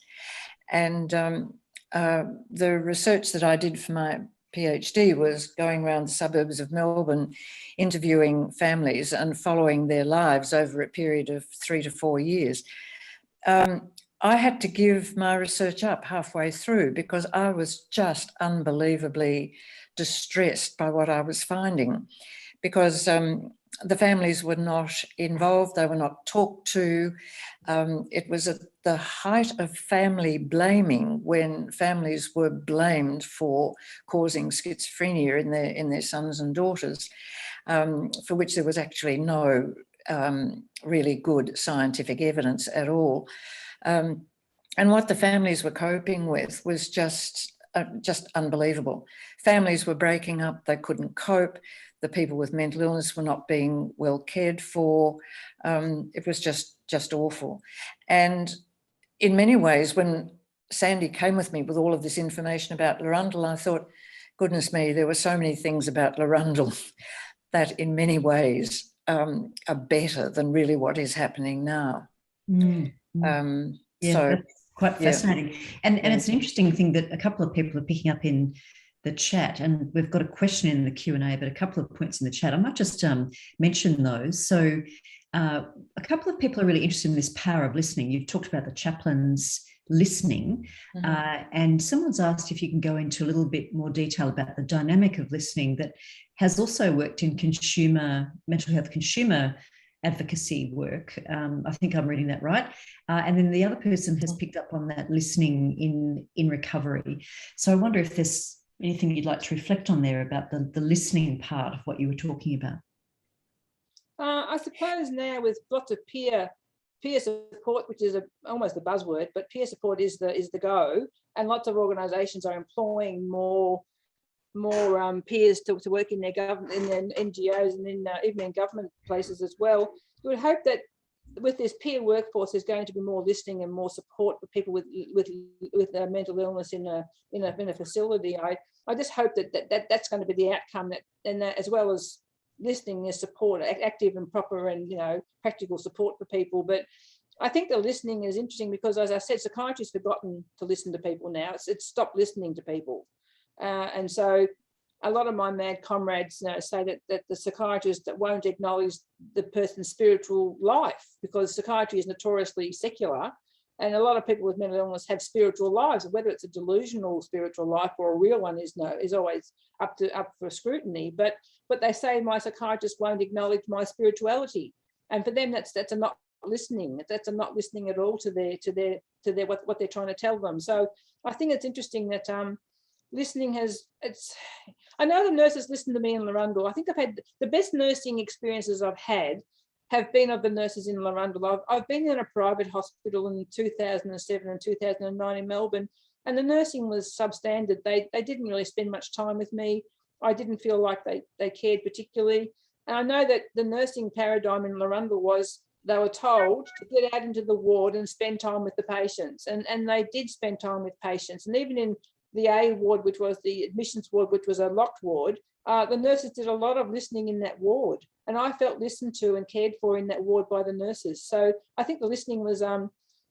[SPEAKER 3] And the research that I did for my PhD was going around the suburbs of Melbourne, interviewing families and following their lives over a period of 3 to 4 years. I had to give my research up halfway through because I was just unbelievably distressed by what I was finding. Because the families were not involved, they were not talked to. It was at the height of family blaming, when families were blamed for causing schizophrenia in their sons and daughters, for which there was actually no really good scientific evidence at all. And what the families were coping with was just unbelievable. Families were breaking up, they couldn't cope. The people with mental illness were not being well cared for. It was just awful. And in many ways, when Sandy came with me with all of this information about Larundel, I thought, goodness me, there were so many things about Larundel that in many ways are better than really what is happening now.
[SPEAKER 1] Yeah,
[SPEAKER 3] So
[SPEAKER 1] that's quite fascinating. And it's an interesting thing that a couple of people are picking up in the chat, and we've got a question in the Q&A, but a couple of points in the chat. I might just mention those. So a couple of people are really interested in this power of listening. You've talked about the chaplains listening, and someone's asked if you can go into a little bit more detail about the dynamic of listening that has also worked in mental health consumer advocacy work. I think I'm reading that right. And then the other person has picked up on that listening in recovery. So I wonder if there's anything you'd like to reflect on there about the listening part of what you were talking about.
[SPEAKER 2] I suppose now with lots of peer support, which is almost a buzzword, but peer support is the go, and lots of organisations are employing more peers to work in their government, in their NGOs, and even in government places as well. You would hope that with this peer workforce, there's going to be more listening and more support for people with mental illness in a facility. I just hope that's going to be the outcome, that as well as listening is support, active and proper and practical support for people. But I think the listening is interesting because, as I said, psychiatry's forgotten to listen to people now. It's stopped listening to people. And so a lot of my mad comrades say that the psychiatrists that won't acknowledge the person's spiritual life, because psychiatry is notoriously secular, and a lot of people with mental illness have spiritual lives. Whether it's a delusional spiritual life or a real one is always up for scrutiny. But they say my psychiatrist won't acknowledge my spirituality, and for them that's a not listening. That's a not listening at all to their what they're trying to tell them. So I think it's interesting that listening I know the nurses listen to me in Larundel. I think I've had the best nursing experiences I've had have been of the nurses in Larundel. I've been in a private hospital in 2007 and 2009 in Melbourne, and the nursing was substandard. They didn't really spend much time with me. I didn't feel like they cared particularly. And I know that the nursing paradigm in Larundel was they were told to get out into the ward and spend time with the patients. And they did spend time with patients. And even in the A ward, which was the admissions ward, which was a locked ward, the nurses did a lot of listening in that ward. And I felt listened to and cared for in that ward by the nurses. So I think the listening was, I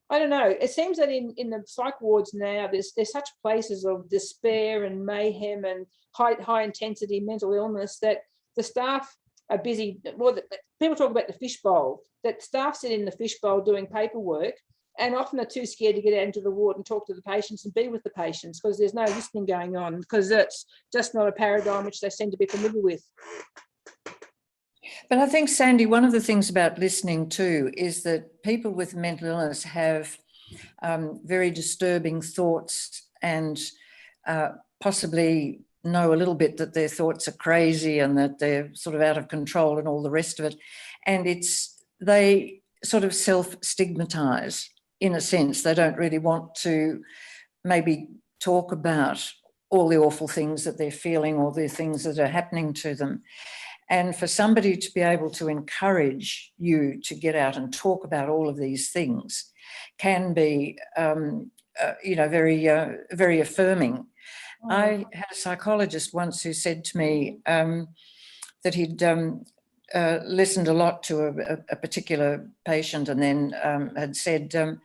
[SPEAKER 2] don't know, it seems that in the psych wards now, there's such places of despair and mayhem and high intensity mental illness that the staff are busy. Well, people talk about the fishbowl, that staff sit in the fishbowl doing paperwork and often are too scared to get out into the ward and talk to the patients and be with the patients because there's no listening going on, because that's just not a paradigm which they seem to be familiar with.
[SPEAKER 3] But I think, Sandy, one of the things about listening too is that people with mental illness have very disturbing thoughts and possibly know a little bit that their thoughts are crazy and that they're sort of out of control and all the rest of it. And they sort of self-stigmatise in a sense. They don't really want to maybe talk about all the awful things that they're feeling or the things that are happening to them. And for somebody to be able to encourage you to get out and talk about all of these things can be, very, very affirming. I had a psychologist once who said to me that he'd listened a lot to a particular patient and then had said, I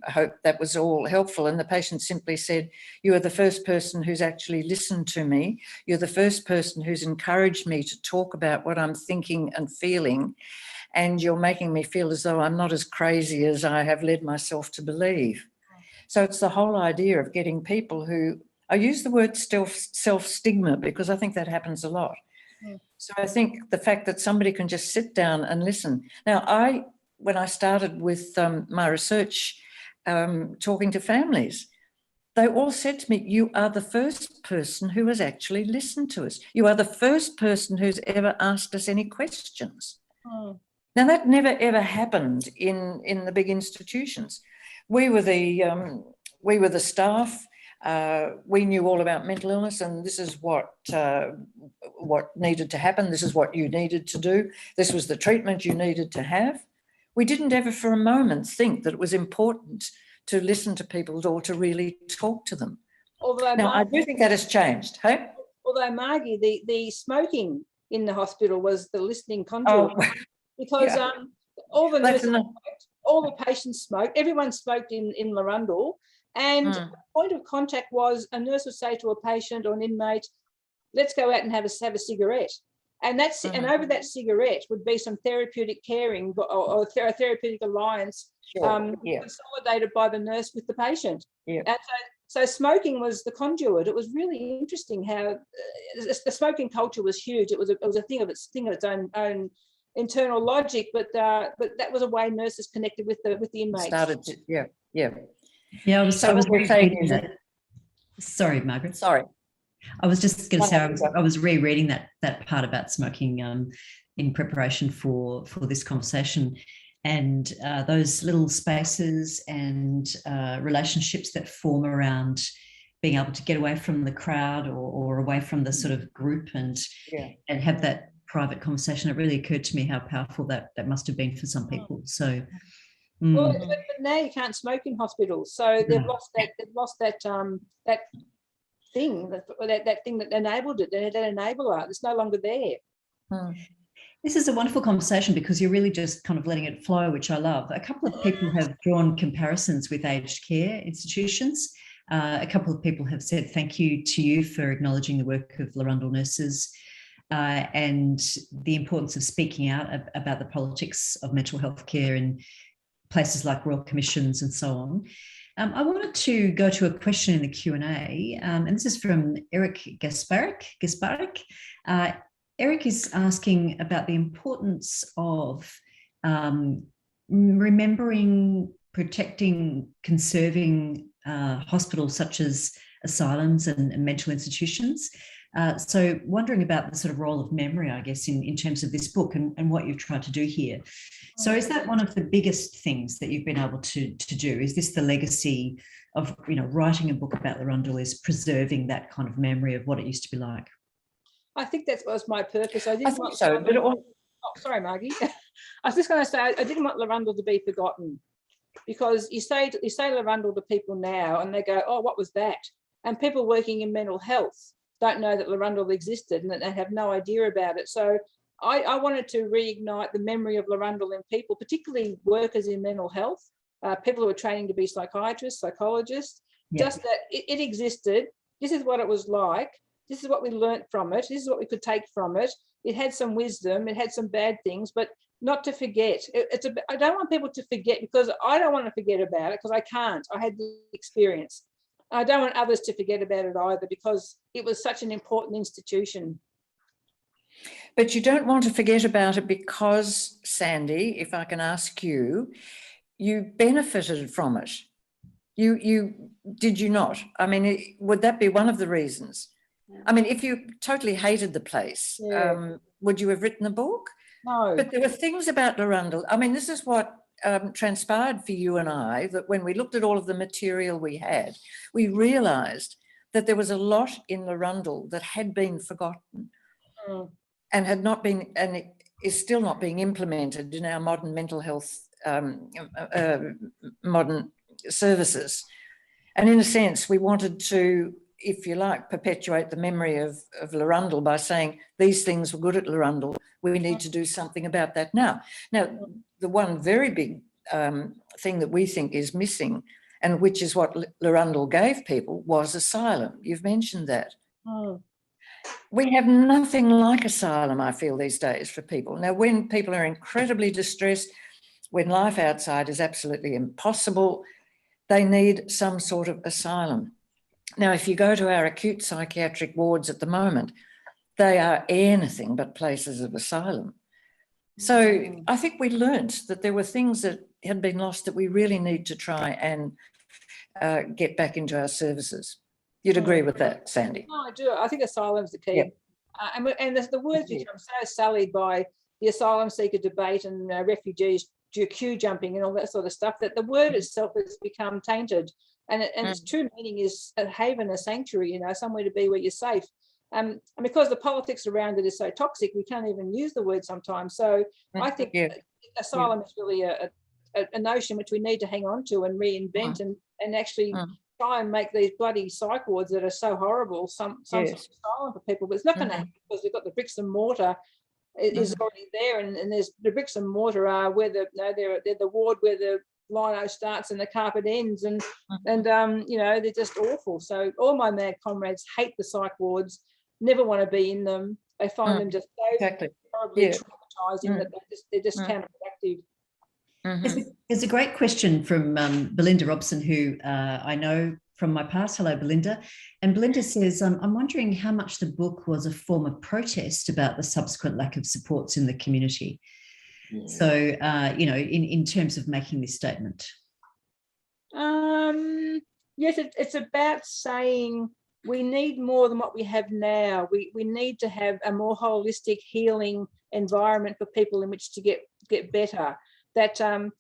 [SPEAKER 3] hope that was all helpful. And the patient simply said, you are the first person who's actually listened to me. You're the first person who's encouraged me to talk about what I'm thinking and feeling. And you're making me feel as though I'm not as crazy as I have led myself to believe. So it's the whole idea of getting people who, I use the word self-stigma because I think that happens a lot. So I think the fact that somebody can just sit down and listen. Now, when I started with my research, talking to families, they all said to me, you are the first person who has actually listened to us. You are the first person who's ever asked us any questions.
[SPEAKER 2] Oh.
[SPEAKER 3] Now, that never, ever happened in the big institutions. We were the staff. We knew all about mental illness, and this is what needed to happen. This is what you needed to do. This was the treatment you needed to have. We didn't ever for a moment think that it was important to listen to people or to really talk to them.
[SPEAKER 2] Although
[SPEAKER 3] now, I do think that has changed. Hey?
[SPEAKER 2] Although, Margie, the smoking in the hospital was the listening conduit.
[SPEAKER 3] Oh,
[SPEAKER 2] because
[SPEAKER 3] yeah.
[SPEAKER 2] all the nurses smoked, all the patients smoked, everyone smoked in Larundel. And the point of contact was a nurse would say to a patient or an inmate, let's go out and have a cigarette. And that's and over that cigarette would be some therapeutic caring or a therapeutic alliance consolidated by the nurse with the patient.
[SPEAKER 3] Yeah.
[SPEAKER 2] And so smoking was the conduit. It was really interesting how the smoking culture was huge. It was a thing of its own internal logic, but that was a way nurses connected with the inmates.
[SPEAKER 1] I was rereading that. Sorry, Margaret.
[SPEAKER 3] Sorry.
[SPEAKER 1] I was just going to say I was rereading that part about smoking in preparation for this conversation, and those little spaces and relationships that form around being able to get away from the crowd or away from the sort of group and have that private conversation. It really occurred to me how powerful that must have been for some people. So.
[SPEAKER 2] Well, but now you can't smoke in hospitals, so they've lost that thing that enabled it. That enabler, it's no longer there.
[SPEAKER 1] This is a wonderful conversation because you're really just kind of letting it flow, which I love. A couple of people have drawn comparisons with aged care institutions. A couple of people have said thank you to you for acknowledging the work of Larundel nurses and the importance of speaking out about the politics of mental health care in places like Royal Commissions and so on. I wanted to go to a question in the Q&A, and this is from Eric Gasparik. Eric is asking about the importance of remembering, protecting, conserving hospitals such as asylums and mental institutions. So wondering about the sort of role of memory, I guess, in terms of this book and what you've tried to do here. So is that one of the biggest things that you've been able to do? Is this the legacy of, writing a book about Larundel, is preserving that kind of memory of what it used to be like?
[SPEAKER 2] I think that was my purpose.
[SPEAKER 3] I think so. But
[SPEAKER 2] sorry, Margie. I was just going to say I didn't want Larundel to be forgotten, because you say Larundel to people now and they go, oh, what was that? And people working in mental health don't know that Larundel existed and they have no idea about it. So I wanted to reignite the memory of Larundel in people, particularly workers in mental health, people who are training to be psychiatrists, psychologists, just that it existed. This is what it was like. This is what we learnt from it. This is what we could take from it. It had some wisdom. It had some bad things, but not to forget. I don't want people to forget, because I don't want to forget about it, because I can't. I had the experience. I don't want others to forget about it either, because it was such an important institution.
[SPEAKER 3] But you don't want to forget about it because, Sandy, if I can ask you, you benefited from it. You did you not? I mean, would that be one of the reasons? I mean, if you totally hated the place, would you have written the book?
[SPEAKER 2] No.
[SPEAKER 3] But there were things about Larundel. I mean, this is what transpired for you and I, that when we looked at all of the material we had, we realised that there was a lot in Larundel that had been forgotten and had not been, and it is still not being implemented in our modern mental health, modern services. And in a sense, we wanted to, if you like, perpetuate the memory of Larundel by saying these things were good at Larundel. We need to do something about that now. Now, the one very big thing that we think is missing, and which is what Larundel gave people, was asylum. You've mentioned that. We have nothing like asylum, I feel, these days for people. Now, when people are incredibly distressed, when life outside is absolutely impossible, they need some sort of asylum. Now, if you go to our acute psychiatric wards at the moment, they are anything but places of asylum. So I think we learnt that there were things that had been lost that we really need to try and get back into our services. You'd agree with that, Sandy?
[SPEAKER 2] No, I do. I think asylum's the key.
[SPEAKER 3] Yep.
[SPEAKER 2] And the words become so sullied by the asylum seeker debate and refugees queue jumping and all that sort of stuff that the word itself has become tainted. And its true meaning is a haven, a sanctuary, somewhere to be where you're safe. And because the politics around it is so toxic, we can't even use the word sometimes. So I think asylum is really a notion which we need to hang on to and reinvent and actually try and make these bloody psych wards that are so horrible some sort of asylum for people. But it's not going to happen because we've got the bricks and mortar is already there, and there's the bricks and mortar are where they're the ward where the lino starts and the carpet ends, and they're just awful. So all my mad comrades hate the psych wards, never want to be in them. They find them just so horribly traumatizing that they're just counterproductive.
[SPEAKER 1] There's a great question from Belinda Robson, who I know from my past. Hello, Belinda. And Belinda says, I'm wondering how much the book was a form of protest about the subsequent lack of supports in the community. So, in terms of making this statement.
[SPEAKER 2] Yes, it's about saying we need more than what we have now. We need to have a more holistic healing environment for people in which to get better. That and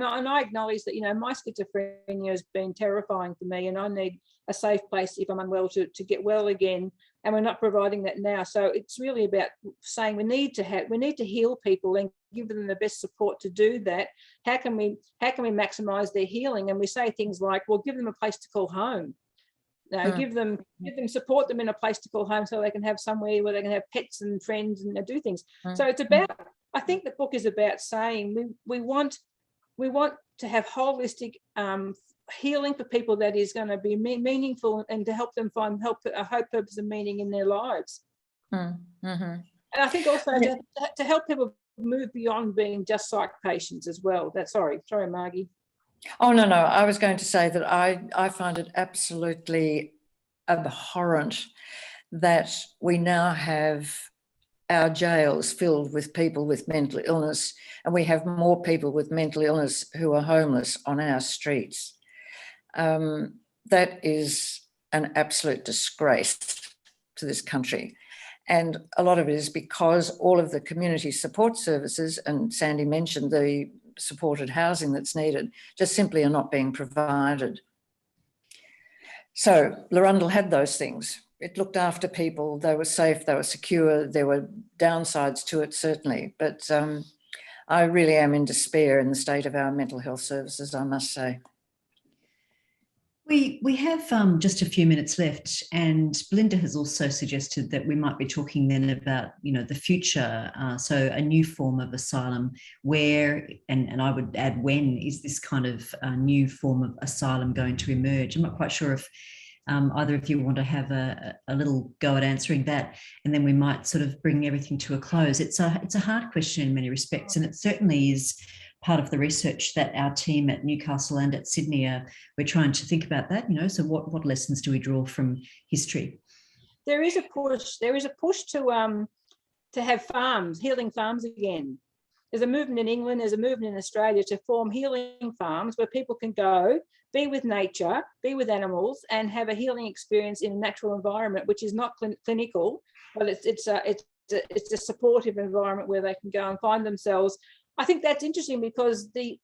[SPEAKER 2] I acknowledge that my schizophrenia has been terrifying for me, and I need a safe place if I'm unwell to get well again, and we're not providing that now. So it's really about saying we need to heal people and give them the best support to do that. How can we maximize their healing? And we say things like, well, give them a place to call home. Give them support them in a place to call home so they can have somewhere where they can have pets and friends and do things. So it's about, I think the book is about saying we want to have holistic healing for people that is going to be meaningful and to help them find hope, purpose and meaning in their lives. And I think also to help people move beyond being just psych patients as well. Sorry, Margie.
[SPEAKER 3] Oh, no. I was going to say that I find it absolutely abhorrent that we now have our jails filled with people with mental illness, and we have more people with mental illness who are homeless on our streets. That is an absolute disgrace to this country. And a lot of it is because all of the community support services, and Sandy mentioned the supported housing that's needed, just simply are not being provided. So Larundel had those things. It looked after people, they were safe, they were secure, there were downsides to it certainly, but I really am in despair in the state of our mental health services, I must say.
[SPEAKER 1] We have just a few minutes left, and Belinda has also suggested that we might be talking then about, the future. So a new form of asylum where, and I would add when, is this kind of new form of asylum going to emerge? I'm not quite sure if either of you want to have a little go at answering that, and then we might sort of bring everything to a close. It's a hard question in many respects, and it certainly is part of the research that our team at Newcastle and at Sydney we're trying to think about that, so what lessons do we draw from history?
[SPEAKER 2] There is a push to have farms, healing farms again. There's a movement in England, there's a movement in Australia to form healing farms where people can go, be with nature, be with animals, and have a healing experience in a natural environment, which is not clinical, but it's a supportive environment where they can go and find themselves. I think that's interesting because the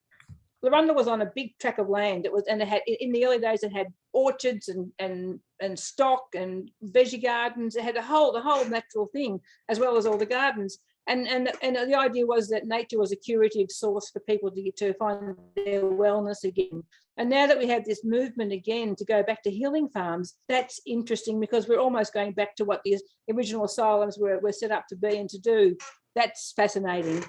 [SPEAKER 2] Rundle was on a big tract of land. It had in the early days it had orchards and stock and veggie gardens. It had the whole natural thing as well as all the gardens. And the idea was that nature was a curative source for people to find their wellness again. And now that we have this movement again to go back to healing farms, that's interesting because we're almost going back to what the original asylums were set up to be and to do. That's fascinating.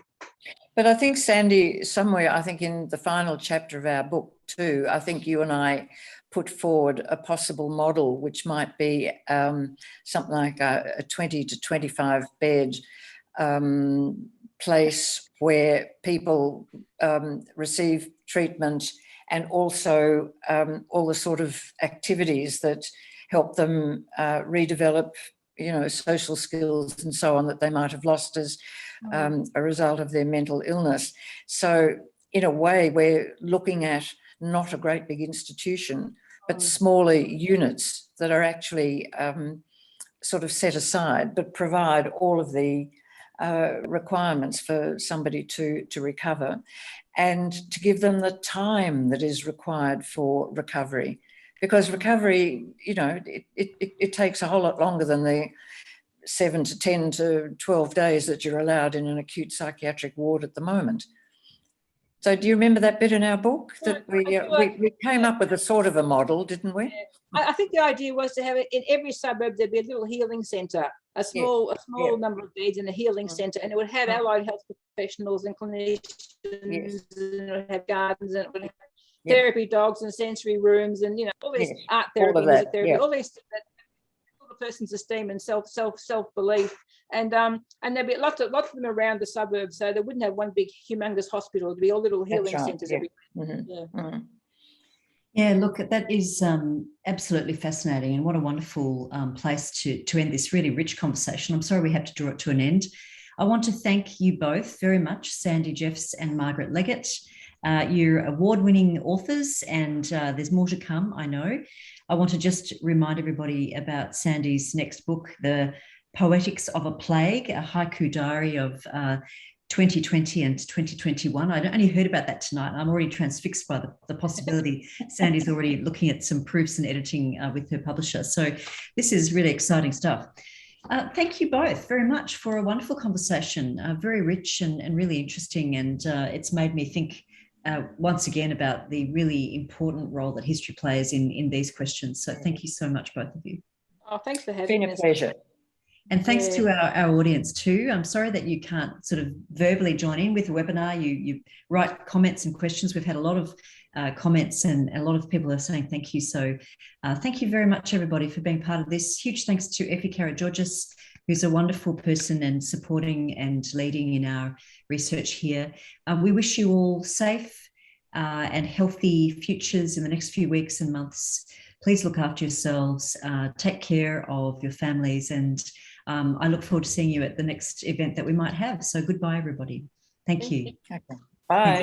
[SPEAKER 3] But I think, Sandy, somewhere, I think in the final chapter of our book too, I think you and I put forward a possible model, which might be something like a 20 to 25 bed place where people receive treatment and also all the sort of activities that help them redevelop social skills and so on that they might have lost as a result of their mental illness. So in a way, we're looking at not a great big institution, but smaller units that are actually sort of set aside, but provide all of the requirements for somebody to recover, and to give them the time that is required for recovery. Because recovery, it takes a whole lot longer than the 7 to 10 to 12 days that you're allowed in an acute psychiatric ward at the moment. So do you remember that bit in our book that we came up with a sort of a model, didn't we?
[SPEAKER 2] I think the idea was to have it in every suburb. There'd be a little healing centre, a small number of beds in a healing centre, and it would have allied health professionals and clinicians, and it would have gardens, and it would have therapy dogs and sensory rooms, and all this art therapy, music therapy, all these that build a person's esteem and self belief. And there'd be lots of them around the suburbs, so they wouldn't have one big humongous hospital. It'd be all little healing centres everywhere.
[SPEAKER 1] Yeah, look, that is absolutely fascinating, and what a wonderful place to end this really rich conversation. I'm sorry we have to draw it to an end. I want to thank you both very much, Sandy Jeffs and Margaret Leggatt. You're award-winning authors, and there's more to come, I know. I want to just remind everybody about Sandy's next book, The Poetics of a Plague, a haiku diary of 2020 and 2021. I only heard about that tonight. I'm already transfixed by the possibility. Sandy's already looking at some proofs and editing with her publisher. So this is really exciting stuff. Thank you both very much for a wonderful conversation, very rich and really interesting. And it's made me think once again about the really important role that history plays in these questions. So thank you so much, both of you.
[SPEAKER 2] Oh, thanks for having us.
[SPEAKER 3] It's been a pleasure.
[SPEAKER 1] And thanks to our audience too. I'm sorry that you can't sort of verbally join in with the webinar. You write comments and questions. We've had a lot of comments, and a lot of people are saying thank you. So thank you very much, everybody, for being part of this. Huge thanks to Effie Karageorgis, who's a wonderful person and supporting and leading in our research here. We wish you all safe and healthy futures in the next few weeks and months. Please look after yourselves, take care of your families, and I look forward to seeing you at the next event that we might have. So goodbye, everybody. Thank you.
[SPEAKER 3] Okay. Bye.